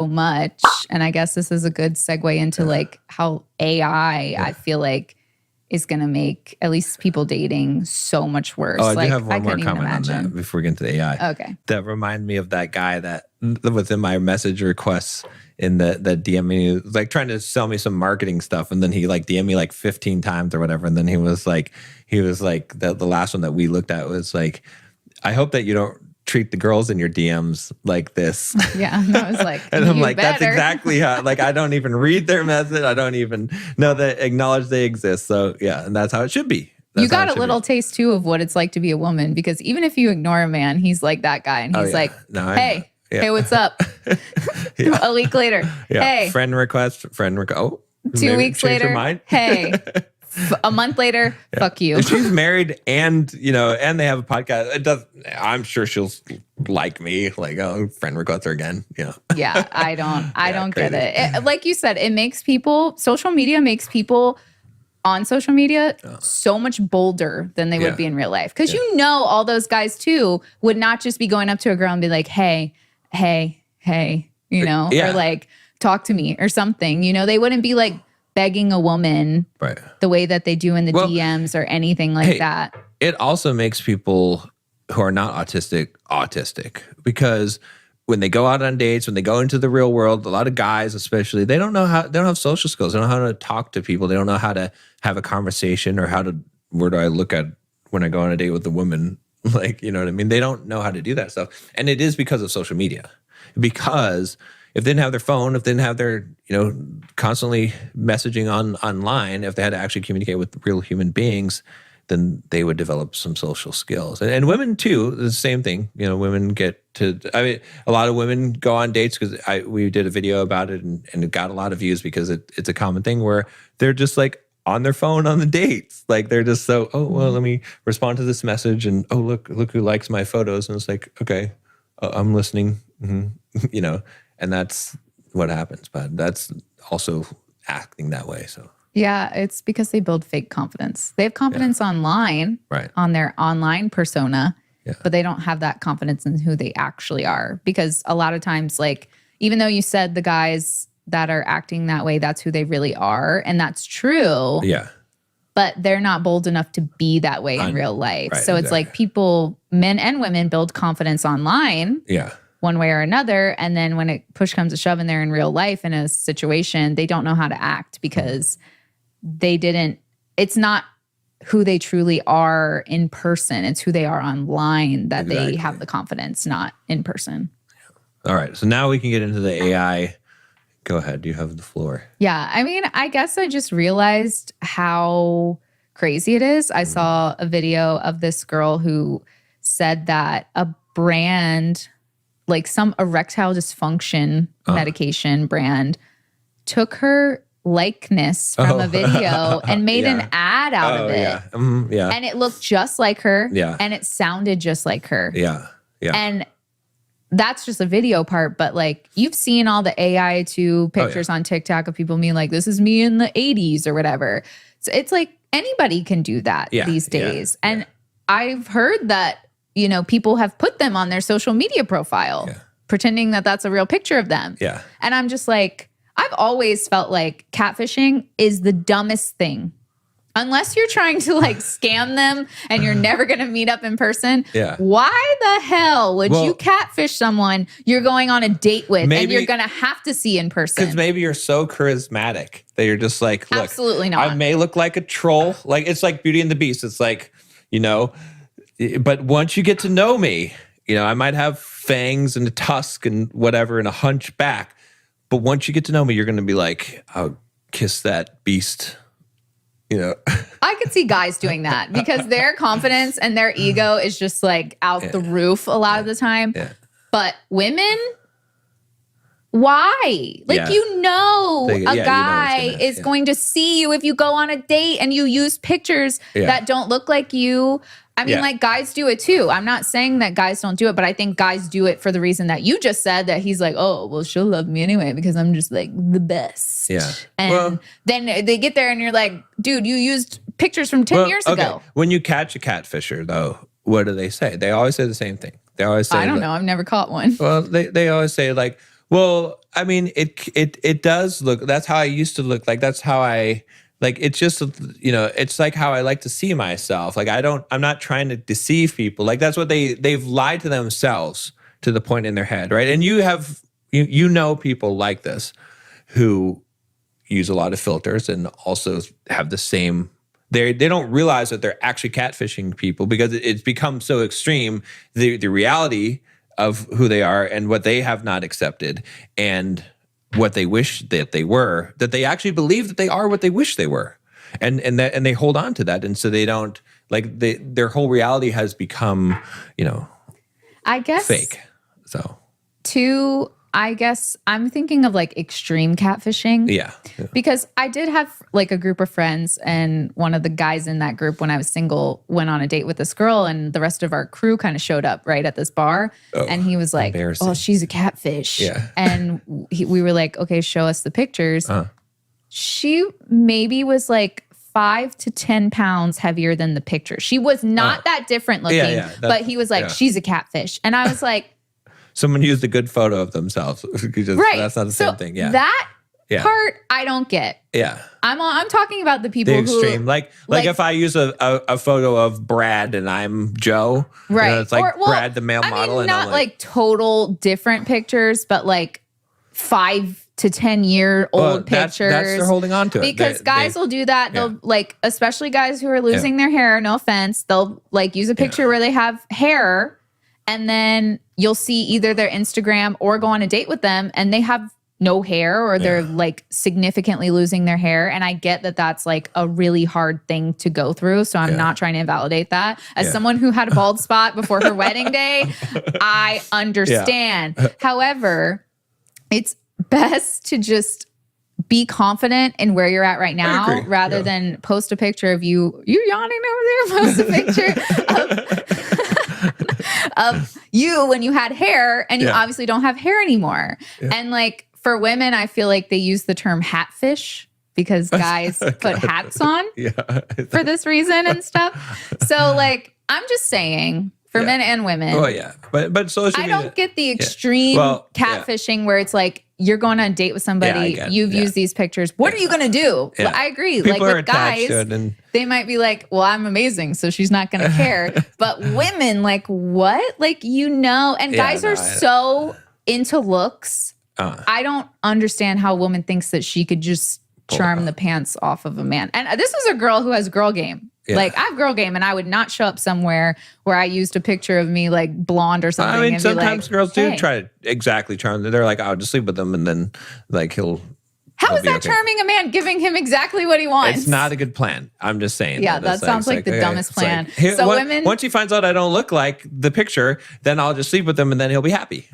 much. And I guess this is a good segue into like how AI, I feel like, is going to make at least people dating so much worse. Oh, I like, do have one more couldn't even comment on imagine. that before we get into the AI. Okay. That reminded me of that guy that within my message requests in the DM me, was like trying to sell me some marketing stuff. And then he like DM me like 15 times or whatever. And then he was like, the last one that we looked at was like, I hope that you don't treat the girls in your DMs like this. Yeah. And I was like, and I'm like, better. that's exactly how, like, I don't even read their message. I don't even know that acknowledge they exist. So yeah, and that's how it should be. That's you got a little taste too of what it's like to be a woman, because even if you ignore a man, he's like that guy. And he's like, hey, hey, what's up? A week later, hey. Friend request. Oh, 2 weeks later, hey. A month later, fuck you. If she's married and they have a podcast, it does. I'm sure she'll like me. Like, oh, friend requests her again. Yeah, I don't get it. Like you said, it makes people. Social media makes people on social media so much bolder than they would be in real life. Because all those guys too would not just be going up to a girl and be like, hey, or like talk to me or something. They wouldn't be like begging a woman the way that they do in the DMs or anything like that. It also makes people who are not autistic, because when they go out on dates, when they go into the real world, a lot of guys especially, they don't have social skills. They don't know how to talk to people. They don't know how to have a conversation, or where do I look at when I go on a date with a woman? Like, you know what I mean? They don't know how to do that stuff. And it is because of social media. Because if they didn't have their phone, if they didn't have their, constantly messaging online, if they had to actually communicate with real human beings, then they would develop some social skills. And women too, the same thing. Women a lot of women go on dates, because we did a video about it and it got a lot of views, because it's a common thing where they're just like on their phone on the dates. Like they're just let me respond to this message, and look who likes my photos. And it's like, okay, I'm listening. Mm-hmm. And that's what happens. But that's also acting that way. So yeah, it's because they build fake confidence. They have confidence online, on their online persona, but they don't have that confidence in who they actually are. Because a lot of times, like, even though you said the guys that are acting that way, that's who they really are, and that's true. Yeah. But they're not bold enough to be that way in real life. So it's like people, men and women, build confidence online. Yeah. One way or another. And then when it push comes to shove and they're in real life in a situation, they don't know how to act, because it's not who they truly are in person. It's who they are online that they have the confidence, not in person. All right. So now we can get into the AI. Go ahead. You have the floor. Yeah. I mean, I guess I just realized how crazy it is. I saw a video of this girl who said that a brand, like some erectile dysfunction medication brand, took her likeness from a video and made an ad out of it. Yeah. Mm-hmm. Yeah. And it looked just like her. Yeah. And it sounded just like her. Yeah. Yeah. And that's just a video part, but like you've seen all the AI pictures on TikTok of people being like, this is me in the 80s or whatever. So it's like anybody can do that these days. And I've heard that, people have put them on their social media profile, pretending that that's a real picture of them. Yeah. And I'm just like, I've always felt like catfishing is the dumbest thing. Unless you're trying to like scam them and you're never going to meet up in person. Yeah. Why the hell would you catfish someone you're going on a date with and you're going to have to see in person? Because maybe you're so charismatic that you're just like, look, absolutely not. I may look like a troll. Like it's like Beauty and the Beast. It's like, but once you get to know me, I might have fangs and a tusk and whatever and a hunchback. But once you get to know me, you're going to be like, I'll kiss that beast. I could see guys doing that because their confidence and their ego is just like out the roof a lot of the time. Yeah. But women, why? Like, a guy is going to see you if you go on a date and you use pictures that don't look like you. I mean, like guys do it too. I'm not saying that guys don't do it, but I think guys do it for the reason that you just said, that he's like, oh, well, she'll love me anyway because I'm just like the best. Yeah. And then they get there and you're like, dude, you used pictures from 10 years ago. When you catch a catfisher, though, what do they say? They always say the same thing. They always say, I don't know. I've never caught one. Well, they always say like, Well, I mean, it does look. That's how I used to look. Like that's how I like. It's just it's like how I like to see myself. Like I'm not trying to deceive people. Like that's what they've lied to themselves to the point in their head, right? And you know people like this who use a lot of filters and also have the same. They don't realize that they're actually catfishing people because it's become so extreme. The reality of who they are and what they have not accepted and what they wish that they were, that they actually believe that they are what they wish they were. And they hold on to that. And so they don't their whole reality has become, I guess fake. So I guess I'm thinking of like extreme catfishing. yeah. Because I did have like a group of friends, and one of the guys in that group when I was single went on a date with this girl, and the rest of our crew kind of showed up right at this bar. And he was like, "Oh, she's a catfish." Yeah. And we were like, "Okay, show us the pictures." She maybe was like 5 to 10 pounds heavier than the picture. She was not that different looking, but he was like, "She's a catfish." And I was like, someone used a good photo of themselves. Right. That's not the same thing. Yeah. That part I don't get. Yeah. I'm talking about the people the extreme. who like if I use a photo of Brad and I'm Joe. Right. It's like Brad the male model. Mean, and not I'm like total different pictures, but like 5 to 10 year old pictures. That's they're holding on to it. Because guys will do that. They'll like, especially guys who are losing their hair, no offense, they'll like use a picture where they have hair, and then you'll see either their Instagram or go on a date with them and they have no hair, or they're like significantly losing their hair. And I get that that's like a really hard thing to go through. So I'm not trying to invalidate that. As someone who had a bald spot before her wedding day, I understand. However, it's best to just be confident in where you're at right now rather than post a picture of you yawning over there, post a picture of you when you had hair and you obviously don't have hair anymore. And like for women, I feel like they use the term hatfish because guys put hats on for this reason and stuff. So like, I'm just saying for men and women. Oh yeah. But social media, I don't get the extreme catfishing where it's like, you're going on a date with somebody, you've used these pictures. What are you going to do? Yeah. I agree. People like with guys, they might be like, well, I'm amazing, so she's not going to care. But women, like, what? Like, and guys are so into looks. I don't understand how a woman thinks that she could just charm the pants off of a man. And this is a girl who has girl game. Yeah. Like, I have girl game, and I would not show up somewhere where I used a picture of me like blonde or something. I mean, and sometimes girls do try to exactly charm them. They're like, I'll just sleep with them, and then like How is that charming a man, giving him exactly what he wants? It's not a good plan. I'm just saying. Yeah, that sounds like the dumbest plan. Like, so women, once he finds out I don't look like the picture, then I'll just sleep with him, and then he'll be happy.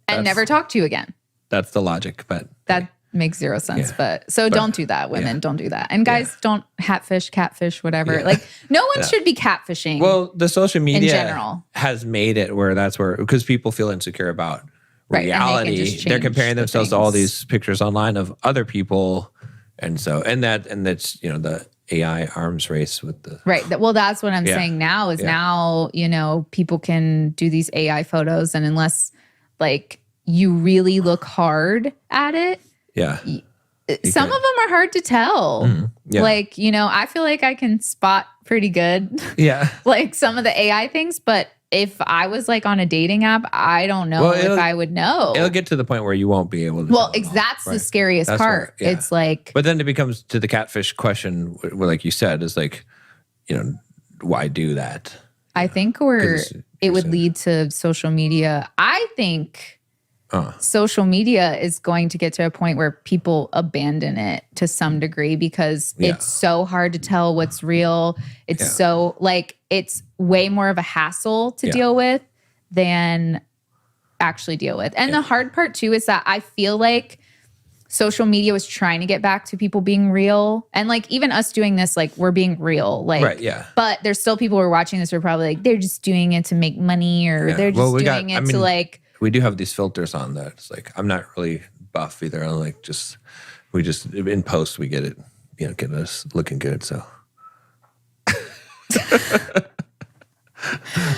And never talk to you again. That's the logic, but that makes zero sense. But don't do that, women. Don't do that. And guys, don't hatfish, catfish, whatever. Yeah. Like, no one should be catfishing. Well, the social media in general has made it where because people feel insecure about reality. They're comparing themselves to all these pictures online of other people. And so, that's the AI arms race with the Well, that's what I'm saying now is now, people can do these AI photos, and unless like you really look hard at it, some of them are hard to tell. Like, I feel like I can spot pretty good. Like some of the AI things, but if I was like on a dating app, I don't know if I would know. It'll get to the point where you won't be able to. Well, that's the scariest part. It's like, but then it becomes to the catfish question, where, like you said, is like, why do that? I think it would lead to social media. I think social media is going to get to a point where people abandon it to some degree because it's so hard to tell what's real. It's so like, it's way more of a hassle to deal with than actually deal with. And the hard part too is that I feel like social media was trying to get back to people being real. And like, even us doing this, like, we're being real. Like, but there's still people who are watching this who are probably like, they're just doing it to make money, or they're just doing it to like, we do have these filters on that. It's like, I'm not really buff either. I'm like, we just in post, we get it, get us looking good. So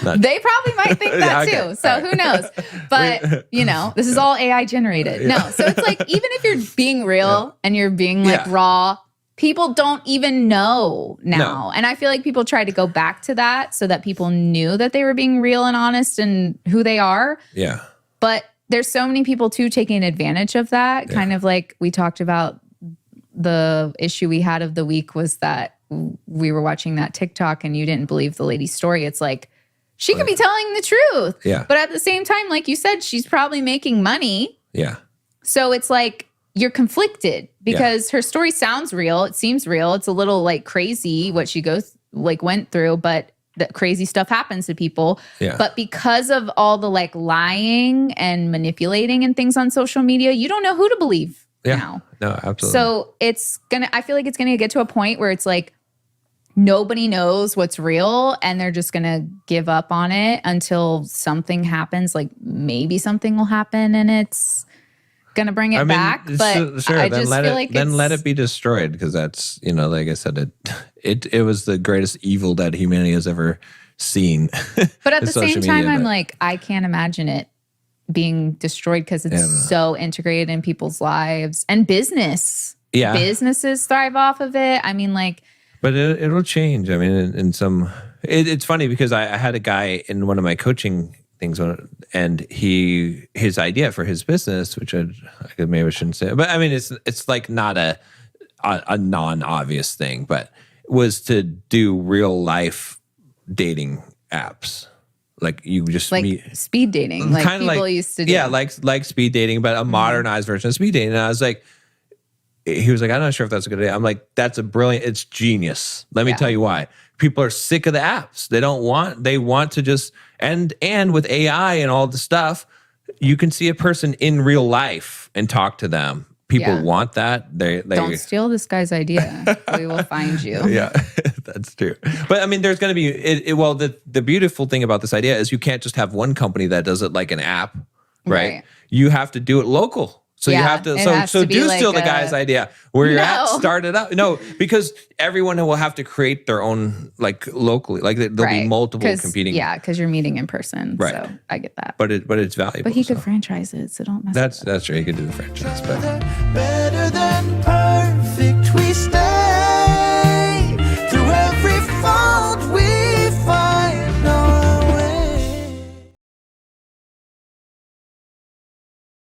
They probably might think that Okay. too. So who knows? But this is all AI generated. No. So it's like, even if you're being real and you're being like raw, people don't even know now. And I feel like people try to go back to that so that people knew that they were being real and honest and who they are. Yeah. But there's so many people too taking advantage of that. Kind of like we talked about, the issue we had of the week was that we were watching that TikTok and you didn't believe the lady's story. It's like, she could be telling the truth. Yeah. But at the same time, like you said, she's probably making money. Yeah. So it's like, you're conflicted because her story sounds real. It seems real. It's a little like crazy what she went through, but the crazy stuff happens to people. Yeah. But because of all the like lying and manipulating and things on social media, you don't know who to believe now. No, absolutely. So I feel like it's gonna get to a point where it's like nobody knows what's real and they're just gonna give up on it until something happens. Like maybe something will happen and it's gonna bring it back. But sure, I just feel like then let it be destroyed, because that's, like I said, it was the greatest evil that humanity has ever seen. But at the same time, I'm like, I can't imagine it being destroyed because it's so integrated in people's lives and business. Yeah. Businesses thrive off of it. I mean, like, but it'll change. I mean, in some, it's funny because I had a guy in one of my coaching things, and his idea for his business, which maybe I shouldn't say, but I mean, it's like not a non-obvious thing, but was to do real life dating apps. Like you just like meet, speed dating, like people used to do. Yeah, like speed dating, but a modernized version of speed dating. And I was like, he was like, I'm not sure if that's a good idea. I'm like, that's it's genius. Let me tell you why. People are sick of the apps. They want to just, and with AI and all the stuff, you can see a person in real life and talk to them. People want that. They don't steal this guy's idea. We will find you. Yeah, that's true. But I mean, there's going to be, well, the beautiful thing about this idea is you can't just have one company that does it like an app, right? You have to do it local. So you have to, so do like steal the guy's idea where you're at, start it up. No, because everyone will have to create their own, like locally, like there'll be multiple competing. Yeah, because you're meeting in person. Right. So I get that. But it's valuable. But he could franchise it, so don't mess That's true. He could do the franchise, but.